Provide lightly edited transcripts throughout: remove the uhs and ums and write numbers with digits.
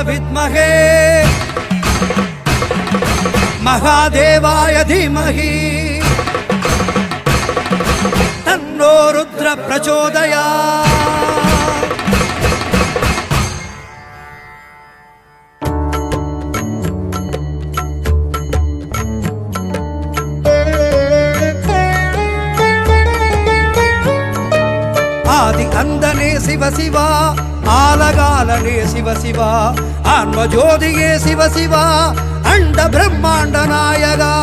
विद्महे महादेवाय धीमहि तन्नो रुद्र प्रचोदयात्। आदि अंदने शिव शिवा आलगालने शिव शिवा आत्मज्योतिये शिव शिवा अंड ब्रह्मांड नायका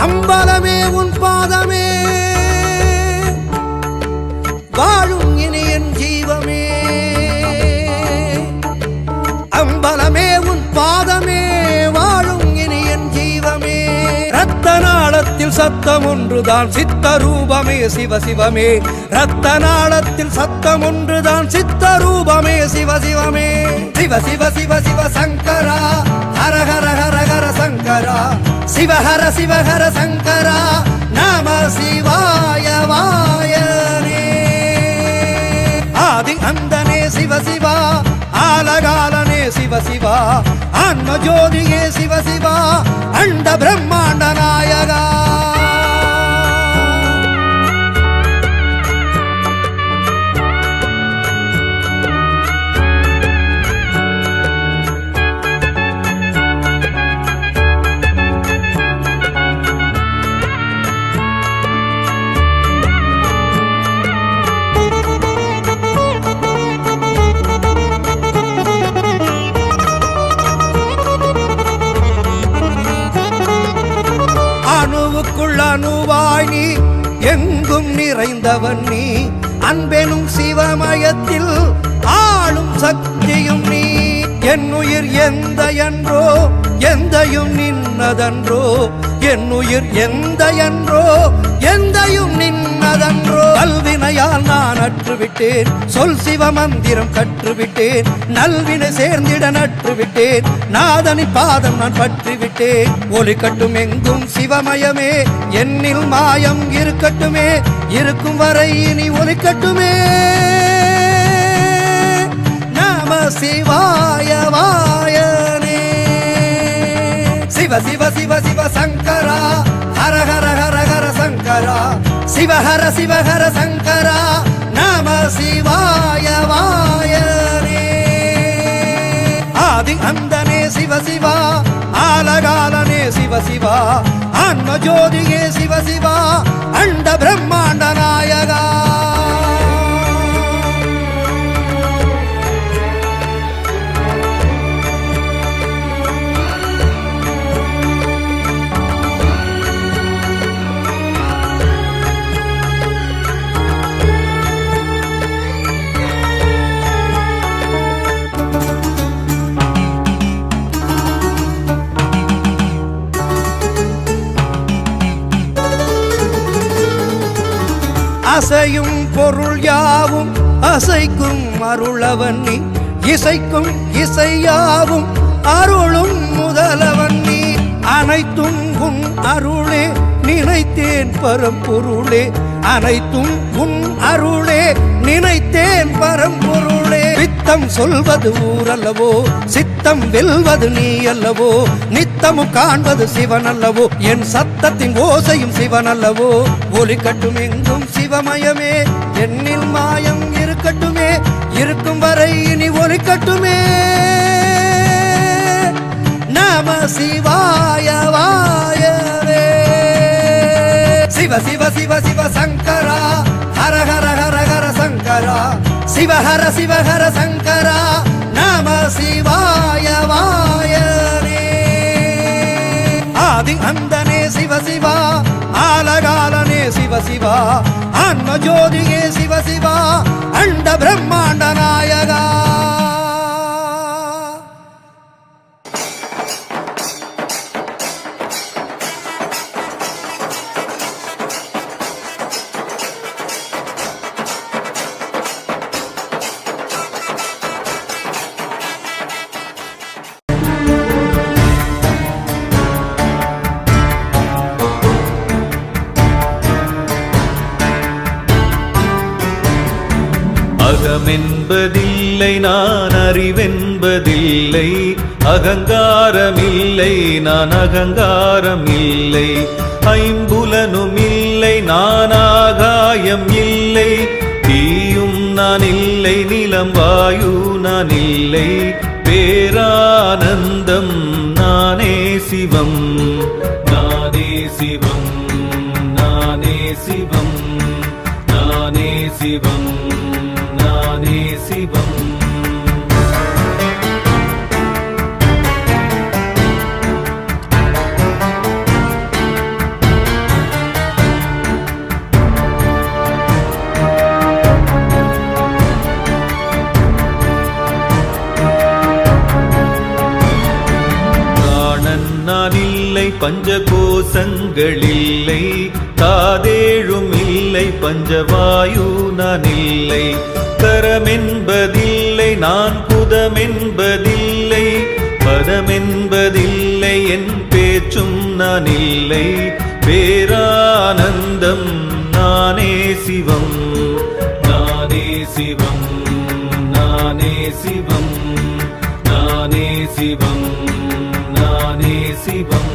अंबलमे उन पादमे वाळुम इनि एन जीवमे अंबलमे उन पादमे वाळुम इनि एन जीवमे ரத்தநாளத்தில் சத்தம் ஒன்றுதான் சித்த ரூபமே சிவ சிவமே ரத்தநாளத்தில் சத்தம் ஒன்றுதான் சித்த ரூபமே சிவ சிவமே சிவ சிவ சிவ சிவ சங்கரா ஹர ஹர ஹர ஹர சங்கரா சிவஹர சிவஹர சங்கரா நம சிவாய வாயனே ஆதி அந்தனே சிவ சிவா ஆலகாலனே சிவ சிவா ஆன்மஜோதியே சிவ சிவா அண்ட பிரம்மாண்ட நாயகா அணுவாய் நீ எங்கும் நிறைந்தவன் நீ அன்பெனும் சிவமயத்தில் ஆளும் சக்தியும் நீ என்னுயிர் எந்த என்றோ எந்தையும் நின்னதன்றோ என்னுயிர் எந்த என்றோ எந்தையும் நின்னதன்றோ கல்வினையால் நான் அற்றுவிட்டேன் சொல் சிவ மந்திரம் கற்றுவிட்டேன் நல்வினை சேர்ந்திட நற்றுவிட்டேன் நாதனி பாதம் நான் பற்றிவிட்டேன் ஒலி கட்டும் எங்கும் சிவமயமே என்னில் மாயம் இருக்கட்டுமே இருக்கும் வரை இனி ஒலி கட்டுமே நம சிவாய வாயனே சிவ சிவ சிவ சிவ சங்கரா ஹர ஹர ஹர ஹர சங்கரா சிவஹர சிவஹர சங்கரா நம சிவாய வாயனே ஆதி அந்தனே சிவ சிவா ஆலகாலனே சிவ சிவா ஆன்மஜோதியே சிவ சிவா அண்ட பிரம்மாண்ட நாயகா அசையும் பொருள் யாவும் அசைக்கும் அருளவன் நீ இசைக்கும் இசையாவும் அருளும் முதலவன் நீ அனைத்தும் உன் அருளே நினைத்தேன் பரம்பொருளே அனைத்தும் உன் அருளே நினைத்தேன் பரம்பொருளே சித்தம் சொல்வது ஊரல்லவோ சித்தம் வெல்வது நீ அல்லவோ நித்தமும் காண்பது சிவன் அல்லவோ என் சத்தத்தின் ஓசையும் சிவன் அல்லவோ ஒலி கட்டும் எங்கும் சிவமயமே என்னில் மாயம் இருக்கட்டுமே இருக்கும் வரை இனி ஒலி கட்டுமே நம சிவாய வாயவே சிவ சிவ சிவ சிவ சங்கரா ஹர ஹர ஹர ஹர சங்கரா சிவஹர சிவஹர சங்கரா நம சிவாய வாயனே ஆதி அந்தனே சிவ சிவா ஆலகாலனே சிவ சிவா ஆன்ம ஜோதியே சிவ சிவா அண்ட பிரம்மாண்ட நாயகா. அகமென்பதில்லை நான் அறிவென்பதில்லை, அகங்காரமில்லை நான் அகங்காரம் இல்லை, ஐம்புலனும் இல்லை நான் ஆகாயம் இல்லை, தீயும் நான் இல்லை நிலம் வாயு நான் இல்லை, பேரானந்தம் நானே சிவம் நானே சிவம் நானே சிவம் நானே சிவம் நானே சிவம். பிராணன் நான் இல்லை பஞ்சகோசங்கள் இல்லை, காதேழும் இல்லை பஞ்சவாயு நான் இல்லை, கரமென்பதில்லை நான் புதமென்பதில்லை, பதமென்பதில்லை என் பேச்சும் நான் இல்லை, பேரானந்தம் நானே சிவம் நானே சிவம் நானே சிவம் நானே சிவம் நானே சிவம்.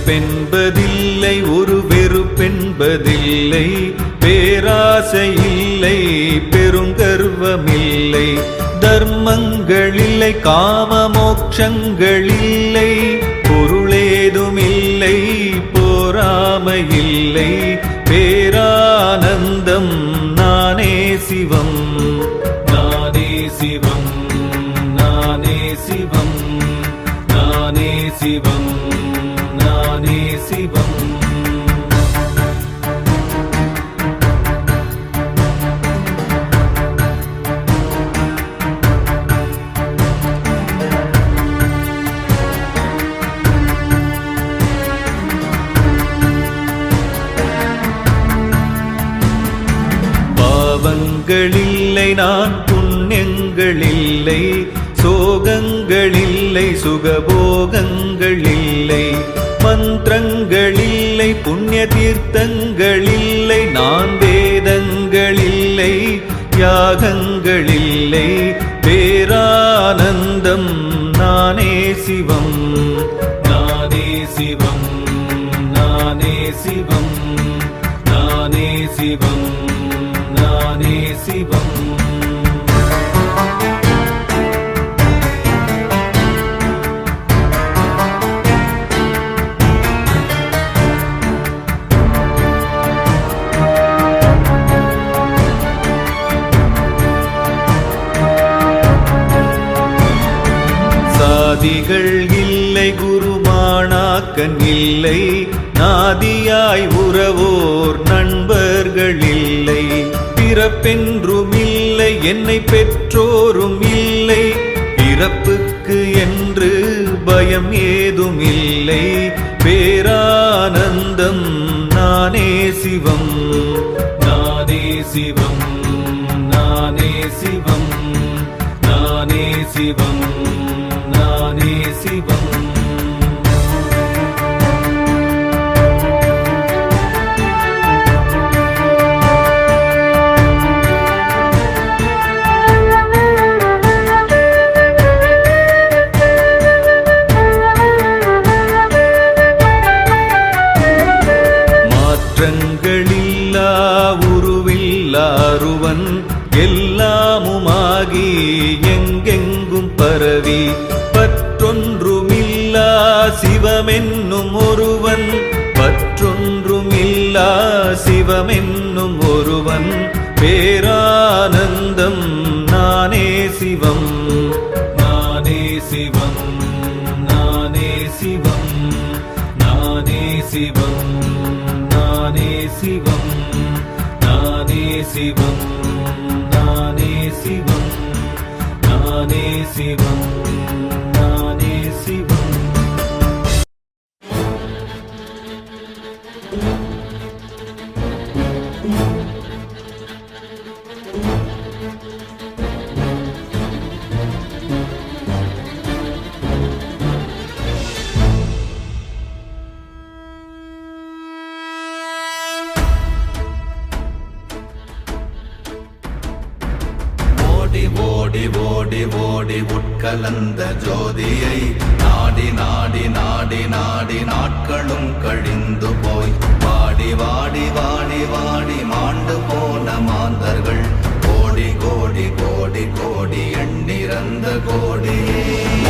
விருப்பென்பதில்லை ஒரு வெறுப்பென்பதில்லை, பேராசை இல்லை பெருங்கர்வமில்லை, தர்மங்கள் இல்லை காம மோட்சங்கள் இல்லை, பொருளேதுமில்லை போராமையில்லை, பேரானந்தம் நானே சிவம் நானே சிவம் நானே சிவம் நானே சிவம் நானே சிவம். பாவங்களில்லை நான் புண்ணியங்களில்லை, சோகங்களில்லை சுகபோகங்களில்லை, மந்திரங்களில்லை புண்ணிய தீர்த்தங்களில்லை, நான் வேதங்களில்லை யாகங்களில்லை, பேரானந்தம் நானே சிவம் நானே சிவம் நானே சிவம் நானே சிவம் நானே சிவம். சாதிகள் இல்லை குருமானாக்கன் இல்லை, நாதியாய் உறவோர் நண்பர்கள் இல்லை, பிறப்பென்றும் இல்லை என்னை பெற்றோரும் இல்லை, பிறப்புக்கு என்று பயம் ஏதும் இல்லை, பேரானந்தம் நானே சிவம் நானே சிவம் நானே சிவம் நானே சிவம் நானே சிவம். மாற்றங்களில்லா உருவில்லாருவன் எல்லாமுமாகி எங்கெங்கும் பரவி பற்றொன்றும் சிவமென்னும் ஒருவன், மற்றொன்றும் இல்லா சிவமென்னும் ஒருவன், பேரானந்தம் நானே சிவம், நானே சிவம், நானே சிவம், நானே சிவம், நானே சிவம், நானே சிவம், நானே சிவம், நானே சிவம், நானே சிவம். ஓடி ஓடி ஓடி ஓடி உட்கலந்த ஜோதியை நாடி நாடி நாடி நாடி நாட்களும் கழிந்து போய் வாடி வாடி வாடி வாடி மாண்டு போன மாந்தர்கள் கோடி கோடி கோடி கோடி எண்ணிறந்த கோடி.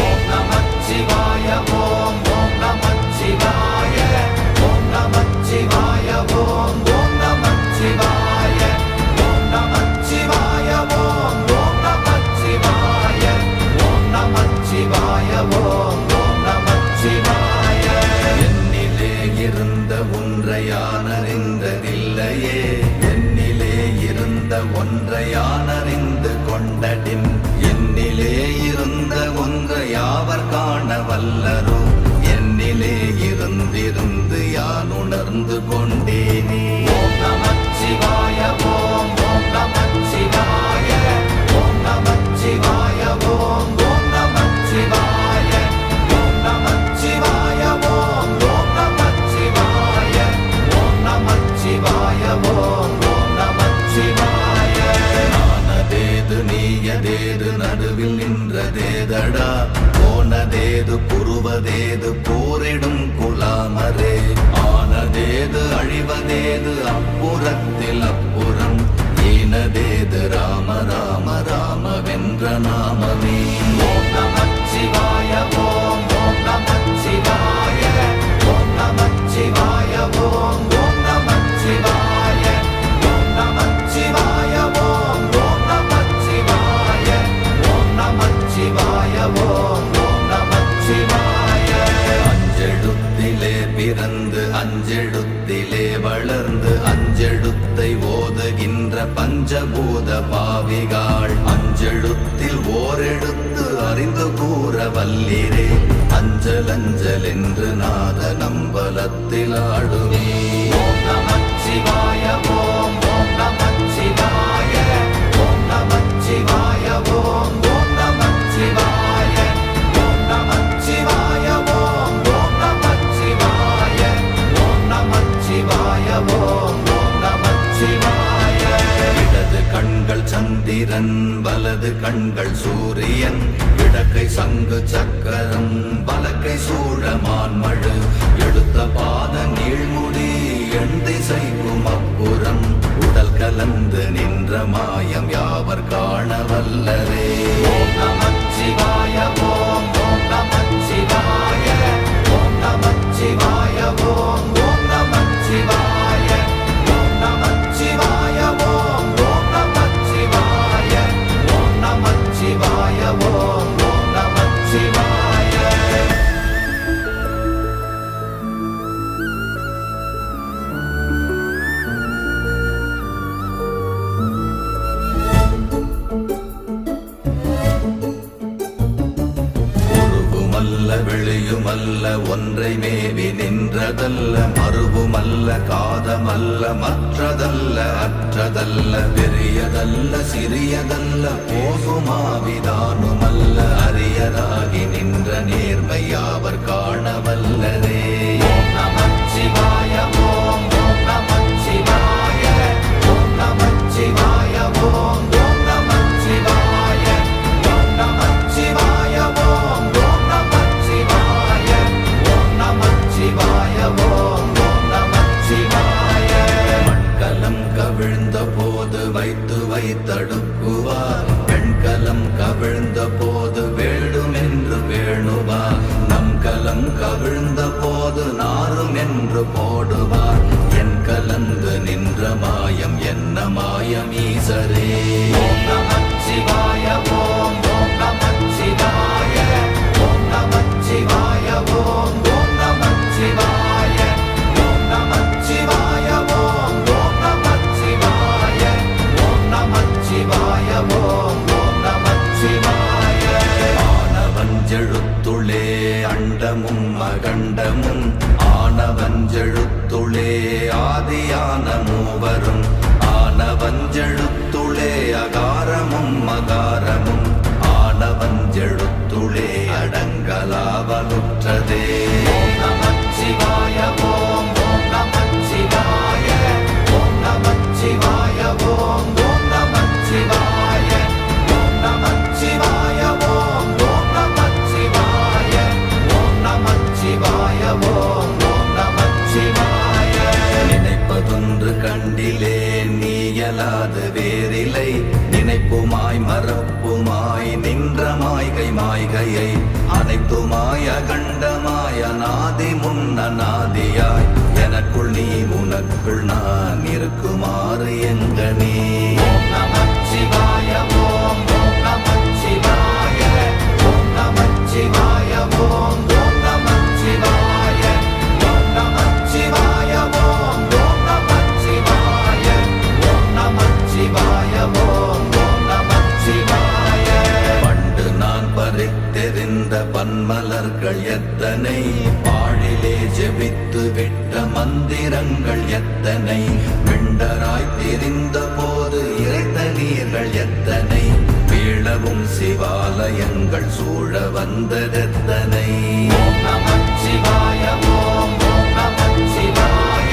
ஓம் நமச்சிவாய ஓம் ஓம் நமச்சிவாய ஓம் நமச்சிவாய ஓம் ஓம் நமச்சிவாய ஓம் நமச்சிவாய ஓம் ஓம் நமச்சிவாய ஓம் நமச்சிவாய ஓம் ஓம் நமச்சிவாய. என்னிலே இருந்த ஒன்றை யான் அறிந்ததில்லையே, என்னிலே இருந்த ஒன்றை யான் அறிந்து கொண்டடின், என்னிலே இருந்த ஒன்றை யாவர் காண வல்லரோ, என்னிலே இருந்திருந்து யான் உணர்ந்து கொண்டேனே. ஓம் நமச்சிவாய ஓம் ஓம் நமச்சிவாய ஓம் நமச்சிவாய ஓம் ஓம் நமச்சிவாய ஓம் நமச்சிவாய ஓம் ஓம் நமச்சிவாய ஓம் நமச்சிவாய ஓம் ஓம் நமச்சிவாய. நானதேது நீயதேது நடுவில் நின்றதேதடா, போனதேது புருவதேது போரிடும் குலாமரே, ஆனதேது அழிவதேது அப்புறத்தில் அப்புறம், ஈனதேது ராம ராம ராம வென்ற நாமமே. ஓம் நமச்சிவாய ஓம் ஓம் நமச்சிவாய ஓம் நமச்சிவாய ஓம் ஓம் நமச்சிவாய ஓம் நமச்சிவாய ஓம் ஓம் நமச்சிவாய ஓம் நமச்சிவாய ஓம் ஓம் நமச்சிவாய. அஞ்செழுத்திலே பிறந்து அஞ்செழுத்திலே வளர்ந்து அஞ்செழுத்தை ஓதுகின்ற பஞ்சபூத பாவிகாள், அஞ்செழுத்தில் ஓரெழுத்து அறிந்து கூற வல்லிரே, அஞ்சல் அஞ்சல் என்று நாத நம்பலத்தில் ஆடுமே. ஓம் நமச்சிவாய ஓம் ஓம் நமச்சிவாய ஓம் நமச்சிவாய ஓம் ஓம் நமச்சிவாய ஓம் நமச்சிவாய ஓம் ஓம் நமச்சிவாய ஓம் நமச்சிவாய ஓம் ஓம் நமச்சிவாய. இடது கண்கள் சந்திரன் வலது கண்கள் சூரியன், இடக்கை சங்கு சக்கரம் வலக்கை சூழமான்மழு, எடுத்த பாத நீழ்முடி எண் திசைக்கும் அப்புறம், உடல் கலந்து நின்ற மாயம் யாவர் காண வல்லரே. ஓம் நமச்சிவாய ஓம் ஓம் நமச்சிவாய ஓம் நமச்சிவாய ஓம் ஓம் நமச்சிவாய ஓம் நமச்சிவாய ஓம் ஓம் நமச்சிவாய ஓம் நமச்சிவாய ஓம் ஓம் நமச்சிவாய. உருவுமல்ல வெளியுமல்ல ஒன்றை மேவி நின்றதல்ல, மறுவுமல்ல காதமல்ல மற்றதல்ல அற்றதல்ல, பெரியதல்ல சிறியதல்ல போகுமாவிதானுமல்ல, அரியராகி நின்ற நேர்மை யாவர் காண வல்லரே. ஓம் நமச்சிவாய ஓம் ஓம் நமச்சிவாய ஓம் நமச்சிவாய ஓம் ஓம் நமச்சிவாய ஓம் நமச்சிவாய ஓம் ஓம் நமச்சிவாய ஓம் நமச்சிவாய ஓம் ஓம் நமச்சிவாய. மண்கலம் கவிழ்ந்த போது வைத்து வைத்தடுக்குவார், பெண்கலம் கவிழ்ந்த போது வேண்டுமென்று வேணுவார், நம் கலம் கவிழ்ந்த போது நாரும் என்று போடுவார் என் கலந்து நின்ற மாயம் என்ன மாயம் ஈசரே ஓம் நமச்சிவாய ஓம் ஓம் நமச்சிவாய ஓம் நமச்சிவாய ஓம் ஓம் நமச்சிவாய ஓம் நமச்சிவாய ஓம் ஓம் நமச்சிவாய ஓம் நமச்சிவாய ஓம் ஓம் நமச்சிவாய ஆனவஞ்செழுத்துளே அண்டமும் அகண்டமும் ஆனவஞ்செழுத்துளே ஆதியான மூவரும் ஆனவஞ்செழுத்துளே அகாரமும் மகாரமும் ஆனவஞ்செழுத்துளே அடங்கலாவலுற்றதே ஓம் நமச்சிவாய ஓம் ஓம் நமச்சிவாய ஓம் நமச்சிவாய ஓம் ஓம் நமச்சிவாய ஓம் நமச்சிவாய ஓம் ஓம் நமச்சிவாய ஓம் நமச்சிவாய ஓம் ஓம் நமச்சிவாய நினைப்பதொன்று கண்டிலே நீயலாது வேறில்லை நினைப்புமாய் மறப்புமாய் நின்ற மாய்கை மாய்கையை அனைத்துமாய் அகண்டமாய் அநாதி முன்னநாதியாய் எனக்குள் நீ உனக்குள் நான் இருக்குமாறு எங்கனே ஓம் நமச்சிவாய ஓம் ஓம் நமச்சிவாய ஓம் நமச்சிவாய ஓம் ஓம் நமச்சிவாய ஓம் நமச்சிவாய ஓம் ஓம் நமச்சிவாய ஓம் நமச்சிவாய ஓம் ஓம் நமச்சிவாய பண்டு நான் பறித்தெறிந்த பன்மலர்கள் எத்தனை பாழிலே ஜெபித்து விட்ட மந்திரங்கள் எத்தனை மிண்டராய் திரிந்த போது இறைத்த நீர்கள் எத்தனை வீழவும் சிவாலயங்கள் சூழ வந்ததெத்தனை ஓம் நமச்சிவாய ஓம் ஓம் நமச்சிவாய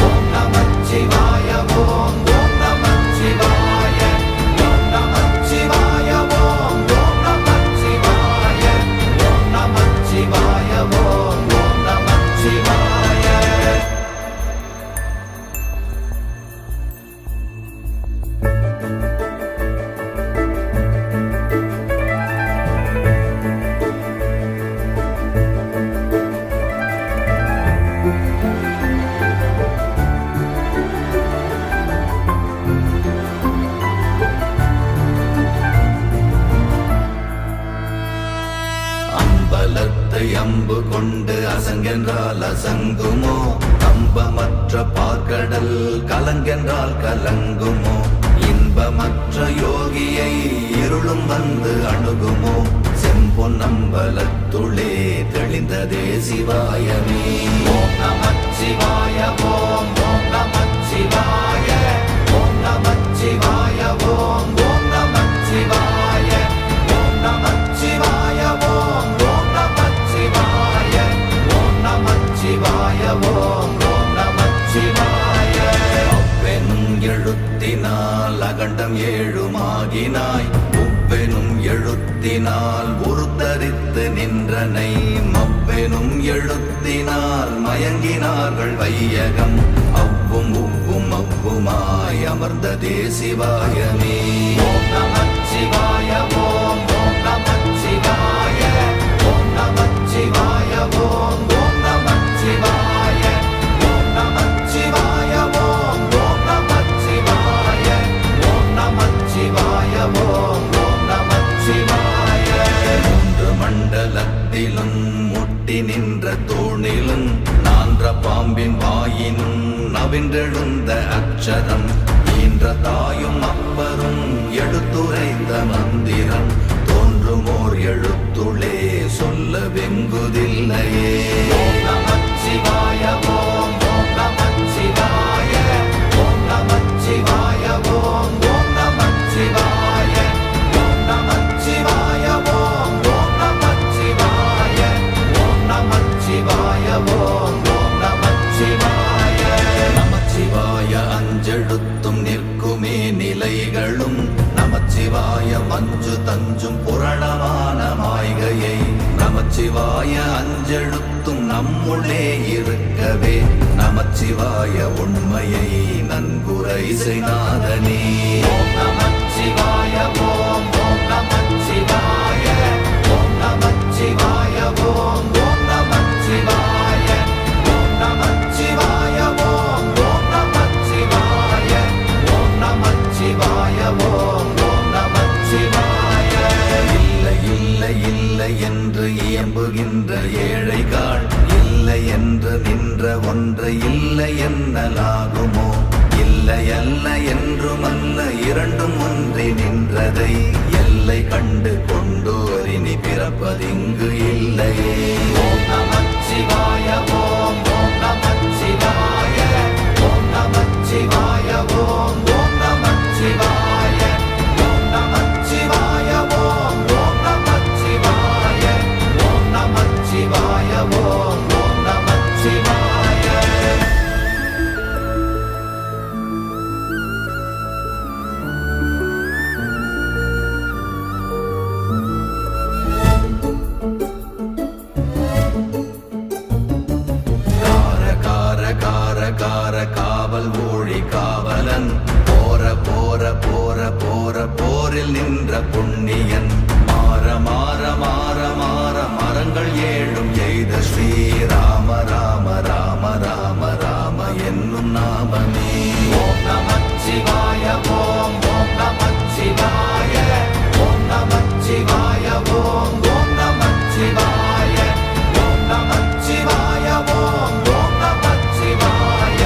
ஓம் நமச்சிவாய ஓம் ஓம் நமச்சிவாய ஓம் நமச்சிவாய ஓம் ஓம் நமச்சிவாய ஓம் நமச்சிவாய ஓம் ஓம் நமச்சிவாய அம்பலத்தை அம்பு கொண்டு அசங்கென்றால் அசங்குமோ கம்பமற்ற பார்க்கடல் கலங்கென்றால் கலங்குமோ இன்பமற்ற யோகியை இருளும் வந்து அணுகுமோ செம்பொன்னம்பலத்துளே தெளிந்ததே சிவாயமே ஓம் நமச்சிவாய ஓம் ஓம் நமச்சிவாய ஓம் நமச்சிவாய ஓம் ஓம் நமச்சிவாய ஓம் நமச்சிவாய ஓம் ஓம் நமச்சிவாய ஓம் நமச்சிவாய ஓம் ஓம் நமச்சிவாய அவ்வெனும் எழுத்தினால் அகண்டம் ஏழுமாகினாய் உவ்வெனும் எழுத்தினால் உருத்தரித்து நின்றனை மவ்வெனும் எழுத்தினால் மயங்கினார்கள் வையகம் அவ்வும் உவ்வும் அவ்வுமாய் அமர்ந்ததே சிவாயமே ஓம் நமச்சிவாய ஓம் ஓம் நமச்சிவாய ஓம் நமச்சிவாய ஓம் ஓம் நமச்சிவாய ஓம் நமச்சிவாய ஓம் ஓம் நமச்சிவாய ஓம் நமச்சிவாய ஓம் ஓம் நமச்சிவாய மூன்று மண்டலத்திலும் முட்டி நின்ற தூணிலும் நான்ற பாம்பின் வாயினும் நவின்றெழுந்த அக்ஷரம் ஈன்ற தாயும் அப்பரும் எடுத்துரைத்த மந்திரம் தோன்றுமோர் எழுத்துளே சொல்ல வெங்குதில்லையே ஓம் நமச்சிவாய ஓம் ஓம் நமச்சிவாய ஓம் நமச்சிவாய ஓம் ஓம் நமச்சிவாய ஓம் நமச்சிவாய ஓம் ஓம் நமச்சிவாய ஓம் நமச்சிவாய ஓம் ஓம் நமச்சிவாய நமச்சிவாய அஞ்செழுத்தும் நிற்குமே நிலைகளும் நமச்சிவாய மஞ்சு தஞ்சும் புரணமான மாய்கையை நமச்சிவாய அஞ்செழுத்தும் நம்முள்ளே இருக்கவே நமச்சிவாய உண்மையை நன்குரை செய்நாதனே ஓம் நமச்சிவாய ஓம் ஓம் நமச்சிவாய ஓம் நமச்சிவாய ஓம் ஓம் நமச்சிவாய ஏழைகாள் இல்லை என்று நின்ற ஒன்றை இல்லை என்னலாகுமோ? இல்லை அல்ல என்றுமல்ல இரண்டும் ஒன்றி நின்றதை எல்லை கண்டு கொண்டோர் இனி பிறப்பதிங்கு இல்லையே. ஓம் நமச்சிவாய ஓம் ஓம் நமச்சிவாய ஓம் நமச்சிவாய ஓம் ஓம் நமச்சிவாய ஓம் நமச்சிவாய ஓம் ஓம் நமச்சிவாய ஓம் நமச்சிவாய ஓம் ஓம் நமச்சிவாய. காவல் ஊழி காவலன் போற போற போற போற போரில் நின்ற புண்ணியன் மாற மாற மாற மாற மரங்கள் ஏழும் எய்த ஸ்ரீராம ராம ராம ராம ராம என்னும் நாமமே. ஓம் நமச்சிவாய ஓம் ஓம் நமச்சிவாய ஓம் நமச்சிவாய ஓம் ஓம் நமச்சிவாய ஓம் நமச்சிவாய ஓம் ஓம் நமச்சிவாய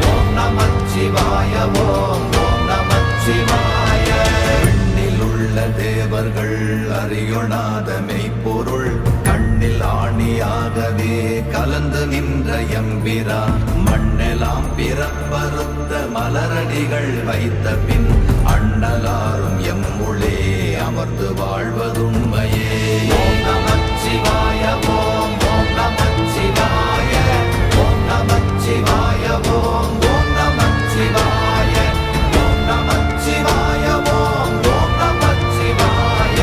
ஓம் நமச்சிவாய ஓம் ஓம் நமச்சிவாய. விண்ணில் உள்ள தேவர்கள் அறியொணாத மெய்ப்பொருள் கண்ணில் ஆணியாகவே கலந்து நின்ற எம்பிரா மண்ணெலாம் பிறப்பறுத்த மலரடிகள் வைத்த பின் அண்ணலாரும் எம்முளே அமர்ந்து வாழ்வதுண்மையே. ஓம் நமச்சிவாய ஓம் ஓம் நமச்சிவாய ஓம் நமச்சிவாய ஓம் ஓம் நமச்சிவாய ஓம் நமச்சிவாய ஓம் ஓம் நமச்சிவாய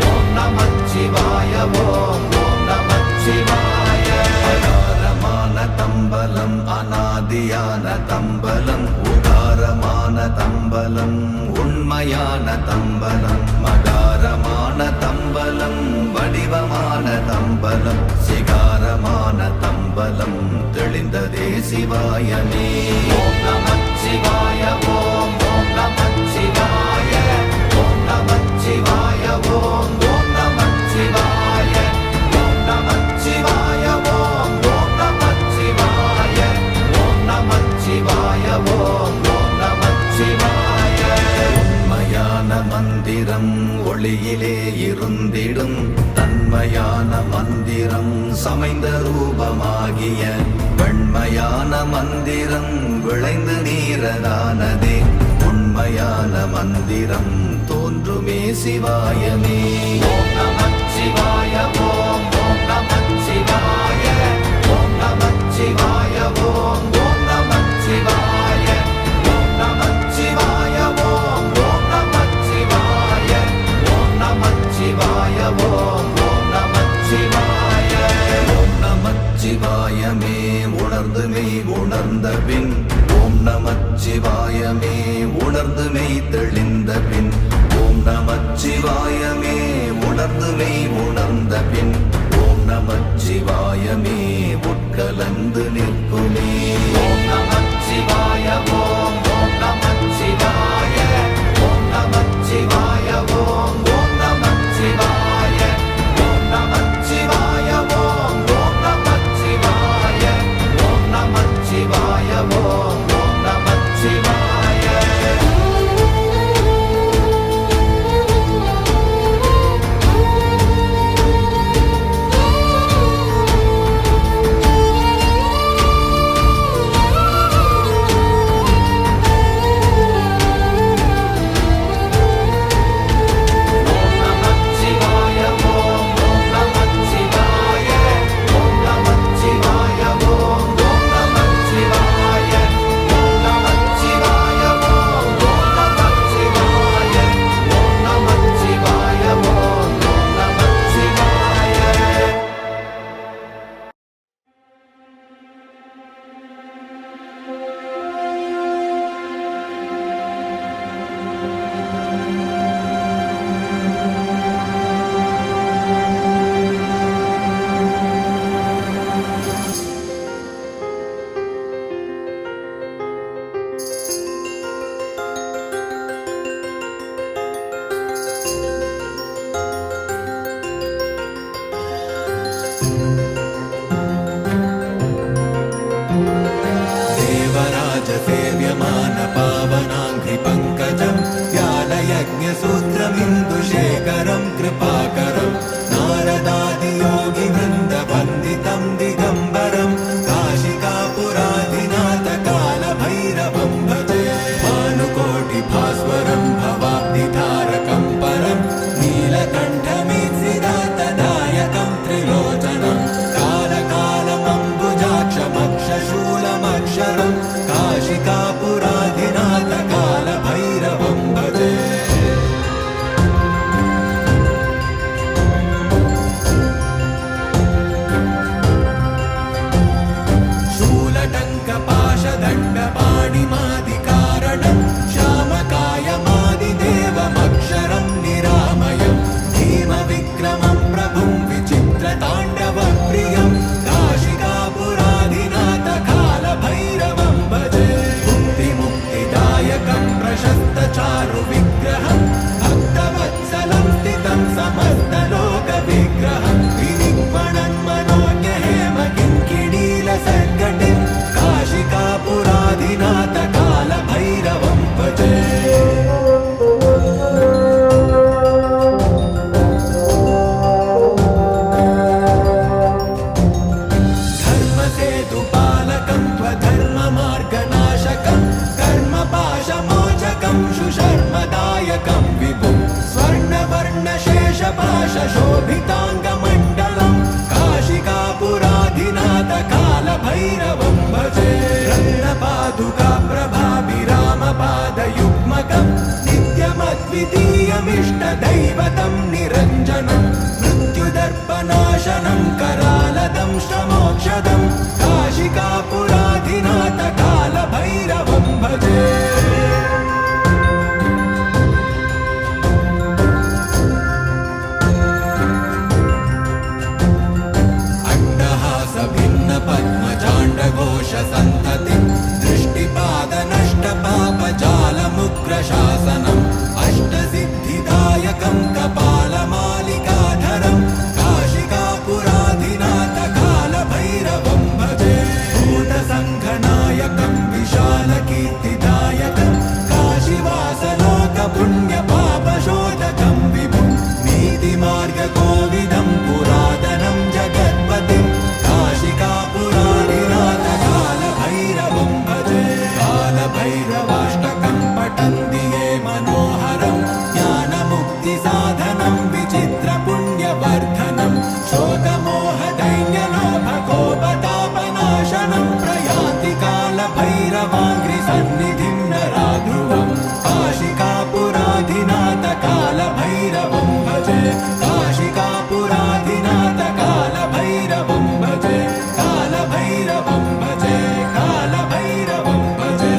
ஓம் நமச்சிவாய ஓம் ஓம் நமச்சிவாய. அகாரமான தம்பலம் அநாதியான தம்பலம் உகாரமான தம்பலம் உண்மையான தம்பலம் மகாரமான தம்பலம் வடிவமான தம்பலம் சிகாரமான தம்பலம் தெளிந்ததே சிவாயமே. ஓம் நமச்சிவாய ஓம் ஓம் நமச்சிவாய ஓம் நமச்சிவாய ஓம் ஓம் நமச்சிவாய ஓம் நமச்சிவாய ஓம் ஓம் நமச்சிவாய ஓம் நமச்சிவாய ஓம் ஓம் நமச்சிவாய. உண்மையான மந்திரம் ஒளியிலே இருந்திடும் தன்மையான மந்திரம் சமைந்த ரூபமாகிய வெண்மையான மந்திரம் விளைந்து நீரதானதே உண்மையான மந்திரம் தோன்றுமே சிவாயமே. ஓம் நமச்சிவாய ஓம் ஓம் நமச்சிவாய ஓம் நமச்சிவாய ஓம் ஓம் நமச்சிவாய ஓம் நமச்சிவாய ஓம் ஓம் நமச்சிவாய ஓம் நமச்சிவாய ஓம் ஓம் நமச்சிவாய. ஓம் நமச்சிவாயமே உணர்ந்து மெய் உணர்ந்த பின் ஓம் நமச்சிவாயமே உணர்ந்து மெய் தெளிந்த பின் ஓம் நமச்சிவாயமே உணர்ந்து மெய் உணர்ந்த பின் ஓம் நமச்சிவாயமே உட்கலந்து நிற்குமே. ஓம் நமச்சிவாய ஓம் ஓம் நமச்சிவாய ஓம் நமச்சிவாய ஓம் ஓம் நமச்சிவாய ஓம் நமச்சிவாய ஓம் ஓம் நமச்சிவாய ஓம் நமச்சிவாய ஓம் ஓம் நமச்சிவாய. काशीकापुराधिनाथ कालभैरवं भजे रत्नपादुका प्रभाभिरामपादयुग्मकं नित्यमद्वितीयमिष्टदैवतं निरञ्जनं मृत्युदर्पनाशनं करालदंष्टमोक्षदं काशिकापुराधिनाथ कालभैरवं भजे पद्मचाण्डघोषसन्ततिं दृष्टिपादनष्टपापजालमुग्रशासनम् अष्टसिद्धिदायकं कपालमालिकाधरं काशिकापुराधिनाथ कालभैरवं भजे भूतसङ्घनायकं विशालकीर्तिदायकं काशीवासलोकपुण्यपापशोधकं विभुं नीतिमार्गकोविदं पुरातनं जगत्पतिं काशिकापुराधिनाथ कालभैरवं भजे कालभैरवाष्टकं पठन्ति ये मनोहरं ज्ञानमुक्तिसाधनं विचित्रपुण्यवर्धनं शोकमोहदैन्यलोभकोपतापनाशनं प्रयान्ति कालभैरवाङ्घ्रिसन्निधिं नराध्रुवं काशिकापुराधिनाथ कालभैरवं भजे काशिकापुराधिनाथ कालभैरवं भजे कालभैरवं भजे कालभैरवं भजे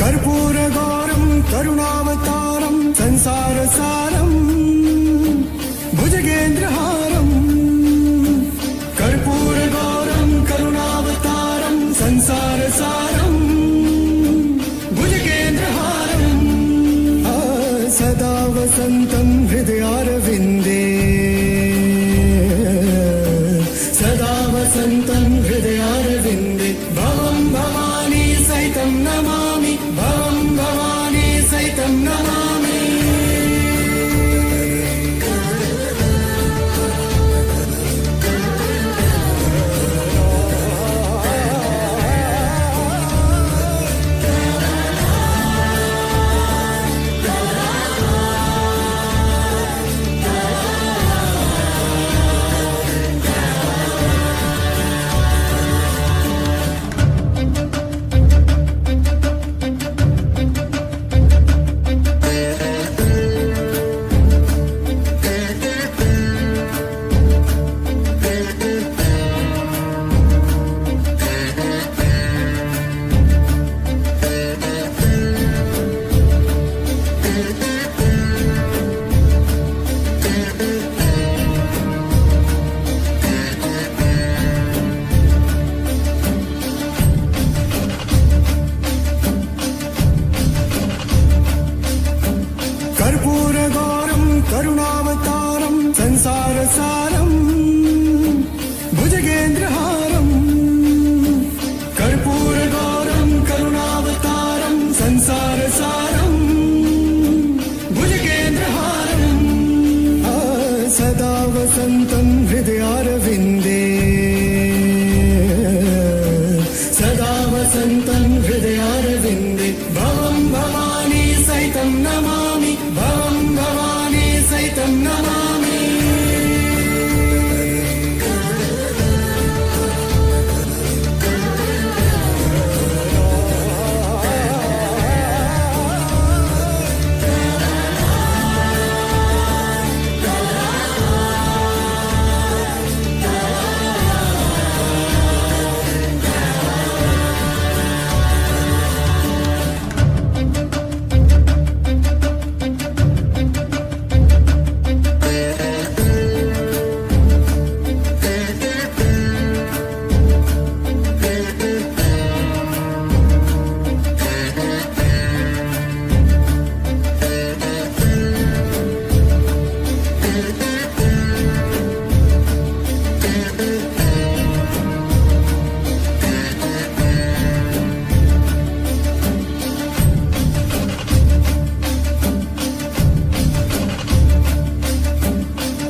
कर्पूरगौरं करुणावतारं संसारसारं भुजगेन्द्रहारं कर्पूरगौरं करुणावतारं संसारसारं भुजगेन्द्रहारं सदा वसन्तं हृदयारविन्दे सदा वसन्तं हृदयारविन्दे भवं भवानी सहितं नमामि भवं भवानी सहितं नमामि कर्पूरगौरं करुणा करुणावतारं संसारसारं भुजगेन्द्रहारं कर्पूरगौरं करुणावतारं संसारसारं भुजगेन्द्रहारं सदा वसन्तं हृदयारविन्दे सदा वसन्तं हृदयारविन्दे भवं भवानी सहितं नमामि भवं भवानी सहितं नमामि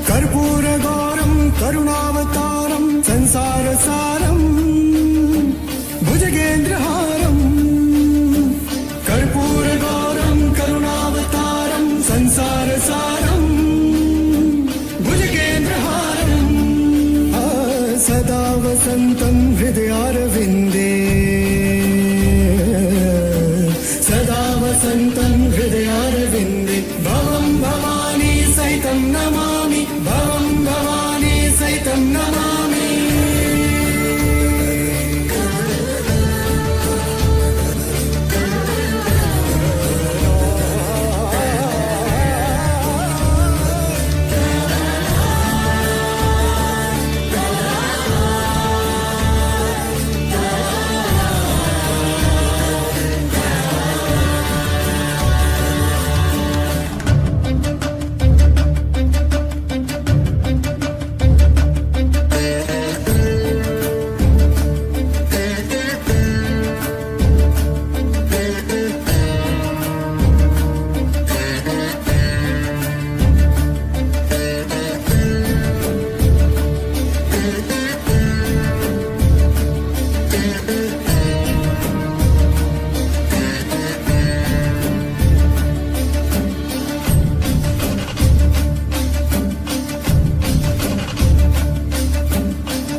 कर्पूरगौरं करुणावतारं संसारसारं भुजगेन्द्रहारं कर्पूरगौरं करुणावतारं संसारसारं भुजगेन्द्रहारं सदा वसन्तं हृदयारविन्दे सदा वसन्तं हृदयारविन्दे भवं भवानी सहितं नमामि भवं भवानी सहितं नमामि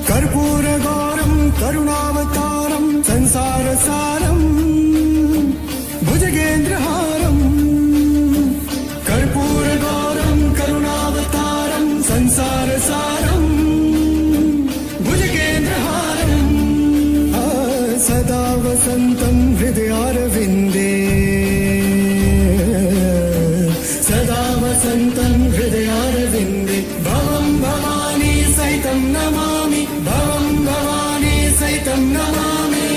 कर्पूरगौरं करुणावतारं संसारसारं भुजगेन्द्रहारं कर्पूरगौरं करुणावतारं संसारसारं भुजगेन्द्रहारं सदा वसन्तं हृदयारविन्दे सदा वसन्तं हृदयारविन्दे भवं भवानी सहितं नमामि भवं भवानी सहितं नमामि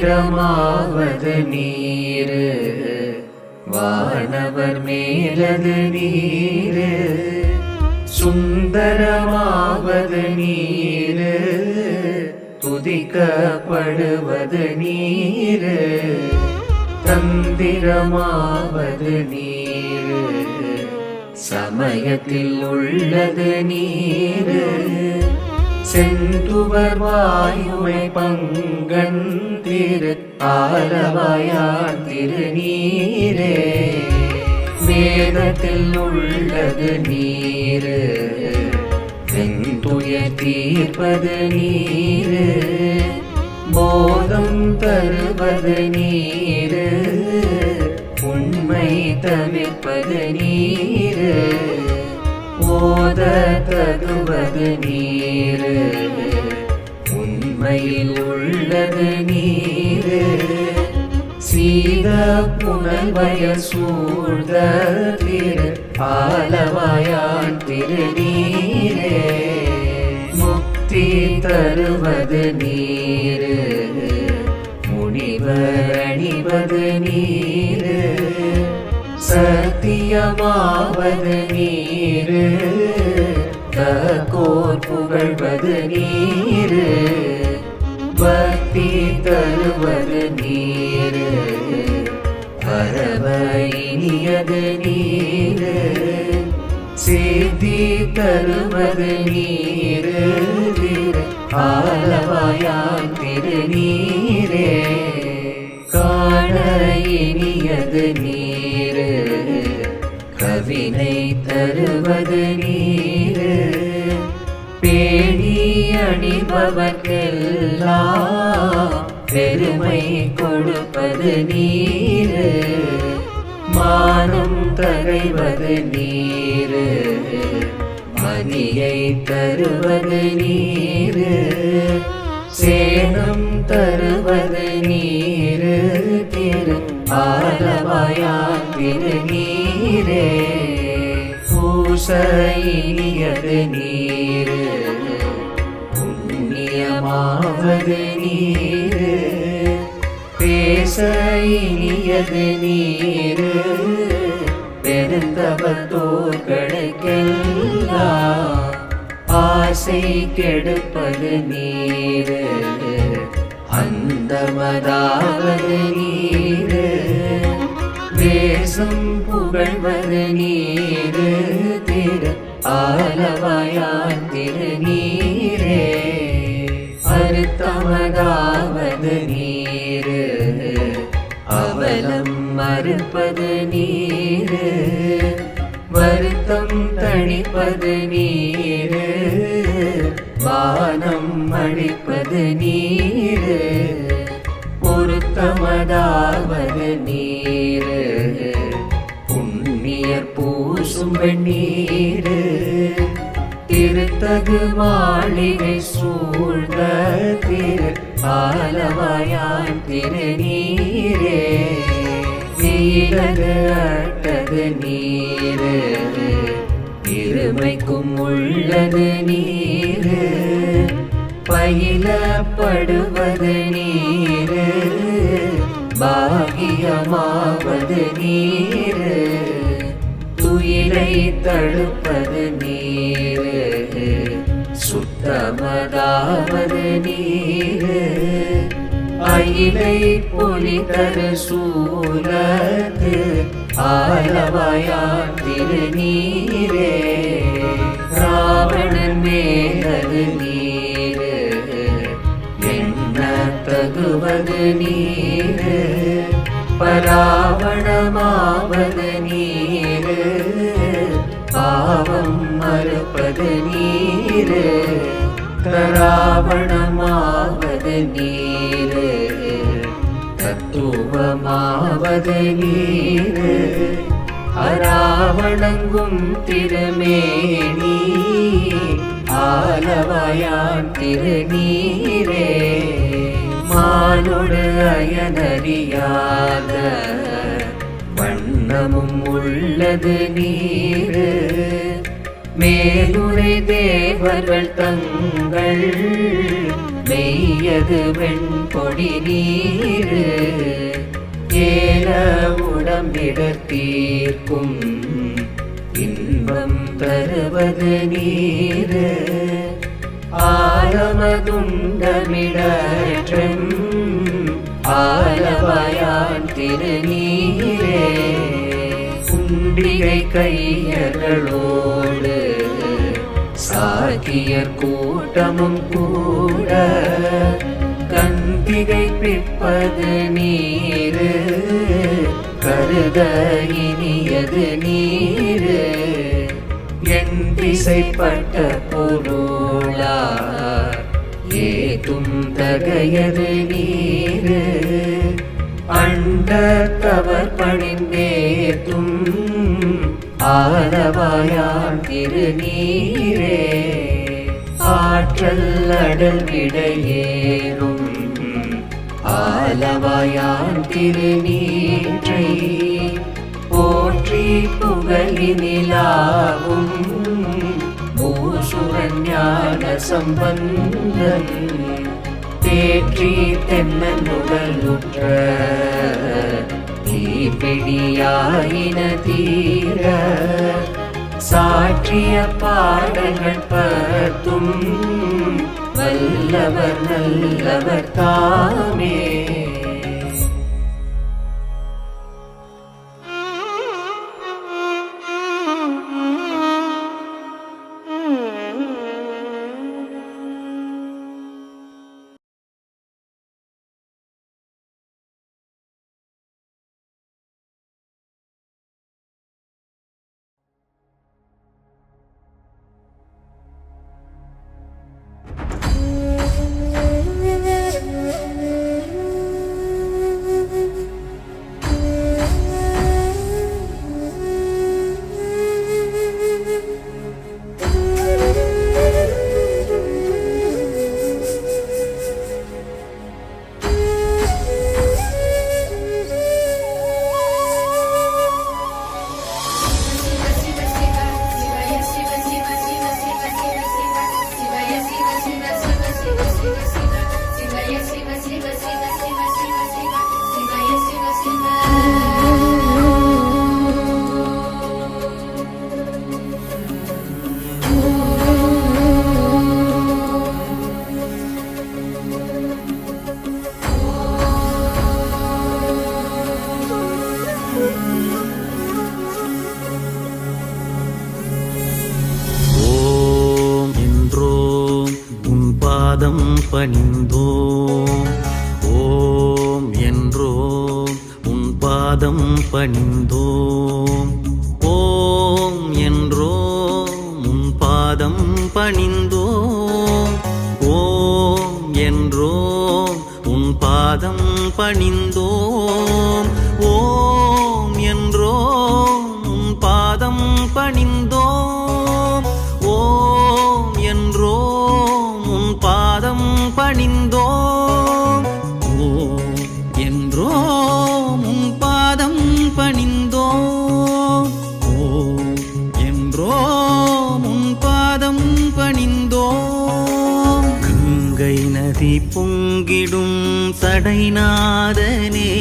மந்திரமாவது நீரு வானவர் மேலது நீரு சுந்தரமாவது நீரு துதிக்கப்படுவது நீரு தந்திரமாவது நீரு சமயத்தில் உள்ளது நீரு செந்துவர் வாயுமை பங்கன் திரு ஆலவாயான் திருநீரே வேதத்தில் உள்ளது நீரு வெந்துயர் தீர்ப்பது நீரு போதம் தருவது நீரு உண்மை தவிர்ப்பது நீரு ஓத தகுவது நீரு உண்மையில் உள்ளது நீரு சீத புனல்வயல் சூழ்ந்த திரு ஆலவாயான் திருநீரே முக்தி தருவது நீரு முனிவர் அணிவது நீரு சத்தியமாவது நீரு தக்கோர் புகழ்வது நீரு பக்தி தருவது நீரு பரவ இனியது நீரு சித்தி தருவது நீரு திரு ஆலவாயான் திருநீரே காண இனியது நீரு கவினை தருவது நீரு பேணி அணிபவர்க்கெல்லாம் பெருமை கொடுப்பது நீரு மானம் தகைவது நீரு மணியை தருவது நீரு சேனம் தருவது நீரு திரு ஆலவாயான் திருநீரே பூச இனியது நீரு புண்ணியமா பாகியமாவது நீரு பேச இனியது நீரு பெருந்தவத்தோர்களுக்கெல்லாம் ஆசை கெடுப்பது நீரு அந்தமதாவது நீரு தேசம் புகழ்வது நீரு திரு ஆலவாயான் திருநீரே அறுத்தமதாவது நீரு அவலம் மறுப்பது நீரு வருத்தம் தணிப்பது நீரு வானம் அழிப்பது நீரு பொருத்தமதாவது நீரு புண்ணியர் பூசும் வெண்ணீரு திருத்தகு மாளிகை சூழ்ந்த திரு ஆலவாயான் திருநீரே நீரது அட்டது நீரு இருமைக்கும் உள்ளது நீரு பயிலப்படுவது நீரு பாகியமாவது நீரு துயிலை தடுப்பது நீரு சுத்தமதாவது நீரு அயிலை பொலி தரு சூலத்து ஆலவாயான் திருநீரே ராவணன் மேலது நீரு என்ன தகுவது நீரு பராவணமாவது நீரு பாவம் மறுப்பது நீரு தராவணமாவது நீரு தத்துவமாவது நீரு அராவணங்கும் திருமேனி ஆலவாயான் திருநீரே மானொடு அயனறியாத வண்ணமும் உள்ளது நீரு மேலுரை தேவர்கள் தங்கள் மெய்யது வெண்பொடி நீரு ஏல உடம்பிடத்தீர்க்கும் இன்பம் தருவது நீரு ஆலமதுண்டமிடற்றும் ஆலவாயான் திருநீரே குண்டிகை கையர்களோடு சாக்கியர் கூட்டமும் கூட கந்திகை பிற்பது நீரு கருத இனியது நீரு என் திசைப்பட்ட பொருளா ஏதும் தகையது நீரு அண்ட தவர் பணிந்தேத்தும் ஆலவாயான் திருநீரே ஆற்றல் அடல் விடையேறும் ஆலவாயான் திருநீற்றை போற்றி புகழினிலாவும் பூசுரன் ஞான சம்பந்தன் தேற்றி தென்னனுடலுற்ற தீப்பிடியாயின தீர சாற்றிய பாடல்கள் பத்தும் வல்லவர் நல்லவர் தாமே. பணிந்தோம் ஓம் என்றோம் உன் பாதம் பணிந்தோம் ஓம் என்றோம் உன் பாதம் பணிந்தோம் ஓம் என்றோம் உன் பாதம் பணிந்தோம் ஓம் என்றோம் உன் பாதம் பணிந்தோம் ஓம் என்றோம் உன் பாதம் பணிந்தோம் ஓம் என்றோம் உன் பாதம் பணிந்தோம் ஓம் என்றோம் உன் பாதம் பணிந்தோம் கங்கை நதி பொங்கிடும் சடைநாதனே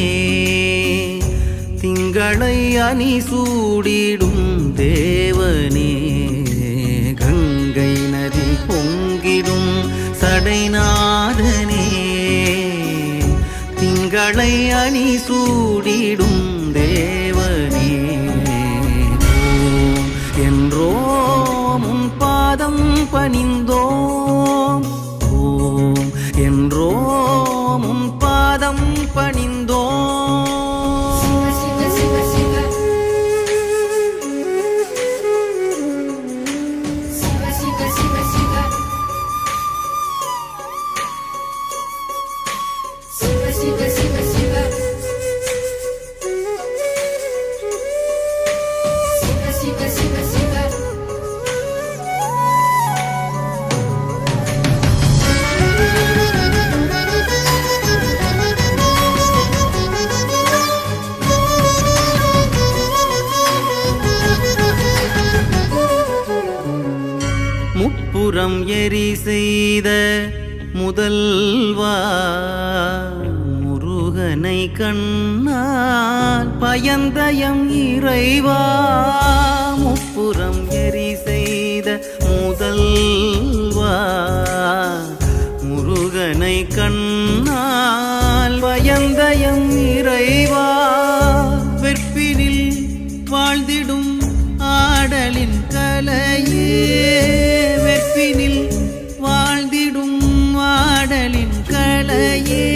திங்களை அணி சூடிடும் தேவனே கங்கை நதி பொங்கிடும் சடைநாதனே திங்களை அணி சூடிடும் தேவனே ஓம் என்றோம் உன் பாதம் பணிந்தோம் ஓம் என்றோம் உன் பாதம் பணிந்தோம் Siva Siva Siva Siva Siva Siva Siva Siva Siva Siva Siva Siva Siva Siva முப்புறம் எரி செய்த முதல்வா முருகனை கண்ணால் பயந்தயம் இறைவா முப்புறம் எரி செய்த முதல்வா முருகனை கண்ணால் பயந்தயம் இறைவா வெற்பினில் வாழ்ந்திடும் ஆடலின் கலையே வெற்பினில் வாழ்ந்திடும் ஆடலின் கலையே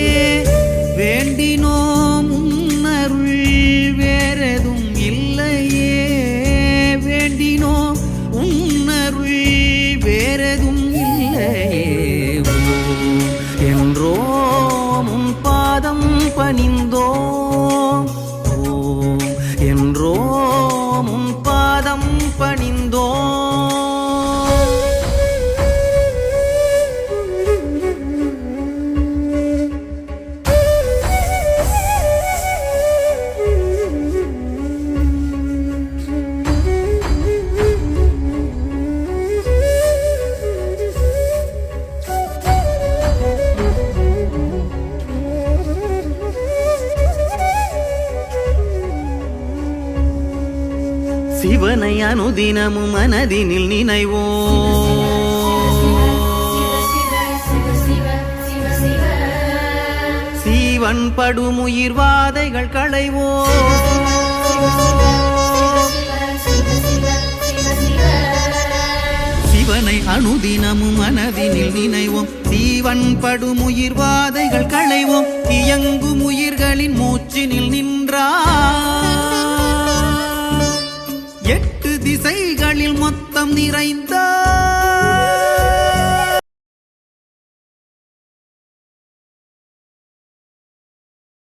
வேண்டினோம் உன்னருள் வேறெதும் இல்லையே வேண்டினோம் உன்னருள் வேறெதும் இல்லையே ஓம் என்றோம் உன் பாதம் பணிந்தோம் ஓம் என்றோம் உன் பாதம் பணிந்தோம் சிவனை அனுதினமும் மனதினில் நினைவோம் சீவன் படுமுயிர் வாதைகள் களைவோம் சிவனை அனுதினமும் மனதினில் நினைவோம் சீவன் படுமுயிர் வாதைகள் களைவோம் இயங்கும் உயிர்களின் மூச்சினில் நின்றார் எட்டு திசைகளில் மொத்தம் நிறைந்தார்